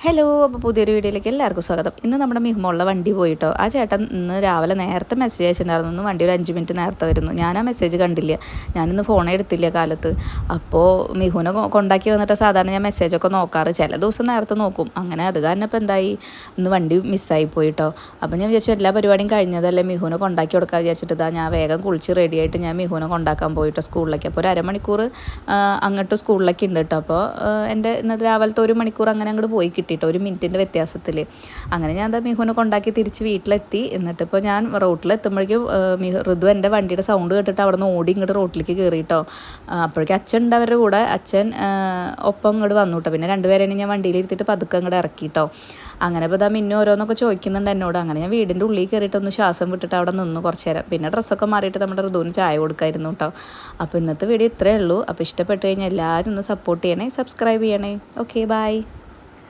Hello, അപ്പോൾ പുതിയൊരു വീഡിയോയിലേക്ക് എല്ലാവർക്കും സ്വാഗതം. ഇന്ന് നമ്മുടെ മിഹുമോളുടെ വണ്ടി പോയിട്ടോ. ആ ചേട്ടൻ ഇന്ന് രാവിലെ നേരത്തെ മെസ്സേജ് അയച്ചിട്ടുണ്ടായിരുന്നു, ഇന്ന് വണ്ടി ഒരു 5 മിനിറ്റ് നേരത്തെ വരുന്നു. ഞാൻ ആ മെസ്സേജ് കണ്ടില്ല, ഞാനിന്ന് ഫോണേ എടുത്തില്ല കാലത്ത്. അപ്പോൾ മിഹുവിനെ കൊണ്ടാക്കി വന്നിട്ട് സാധാരണ ഞാൻ മെസ്സേജൊക്കെ നോക്കാറ്, ചില ദിവസം നേരത്തെ നോക്കും. അങ്ങനെ അത് കാരണം ഇപ്പോൾ എന്തായി, ഇന്ന് വണ്ടി മിസ്സായി പോയിട്ടോ. അപ്പോൾ ഞാൻ വിചാരിച്ചു എല്ലാ പരിപാടിയും കഴിഞ്ഞതല്ലേ, മിഹുവിനെ കൊണ്ടാക്കി കൊടുക്കാൻ വിചാരിച്ചിട്ട് ഞാൻ വേഗം കുളിച്ച് റെഡിയായിട്ട് ഞാൻ മിഹുവിനെ കൊണ്ടാക്കാൻ പോയിട്ടോ സ്കൂളിലേക്ക്. അപ്പോൾ ഒരു അരമണിക്കൂർ അങ്ങോട്ട് സ്കൂളിലേക്ക് ഉണ്ട് കേട്ടോ. അപ്പോൾ എൻ്റെ ഇന്നത്തെ രാവിലത്തെ 1 മണിക്കൂർ അങ്ങനെ അങ്ങോട്ട് പോയി കിട്ടിയിട്ടോ, 1 മിനിറ്റിൻ്റെ വ്യത്യാസത്തിൽ. അങ്ങനെ ഞാൻ എന്താ മിഹുവിനെ കൊണ്ടാക്കി തിരിച്ച് വീട്ടിലെത്തി. എന്നിട്ടിപ്പോൾ ഞാൻ റോട്ടിലെത്തുമ്പോഴേക്കും ഋതു എൻ്റെ വണ്ടിയുടെ സൗണ്ട് കേട്ടിട്ട് അവിടെ നിന്ന് ഓടി ഇങ്ങോട്ട് റോട്ടിലേക്ക് കയറിയിട്ടോ. അപ്പോഴേക്കും അച്ഛൻ ഉണ്ട് അവരുടെ കൂടെ. അച്ഛൻ ഒപ്പം ഇങ്ങോട്ട് വന്നു കേട്ടോ. പിന്നെ 2 പേരെയും ഞാൻ വണ്ടിയിലിരുത്തിയിട്ട് പതുക്കെ അങ്ങോട്ട് ഇറക്കിയിട്ടോ. അങ്ങനെ ഇപ്പോൾ മിന്നു ഓരോന്നൊക്കെ ചോദിക്കുന്നുണ്ട് എന്നോട്. അങ്ങനെ ഞാൻ വീടിൻ്റെ ഉള്ളിൽ കയറിയിട്ടൊന്ന് ശ്വാസം വിട്ടിട്ട് അവിടെ നിന്നു കുറച്ച് നേരം. പിന്നെ ഡ്രസ്സൊക്കെ മാറിയിട്ട് നമ്മുടെ ഋതുവിന് ചായ കൊടുക്കായിരുന്നു കേട്ടോ. അപ്പോൾ ഇന്നത്തെ വീഡിയോ ഇത്രയേ ഉള്ളൂ. അപ്പോൾ ഇഷ്ടപ്പെട്ട് കഴിഞ്ഞാൽ എല്ലാവരും ഒന്ന് സപ്പോർട്ട് ചെയ്യണേ, സബ്സ്ക്രൈബ് ചെയ്യണേ. Okay, by.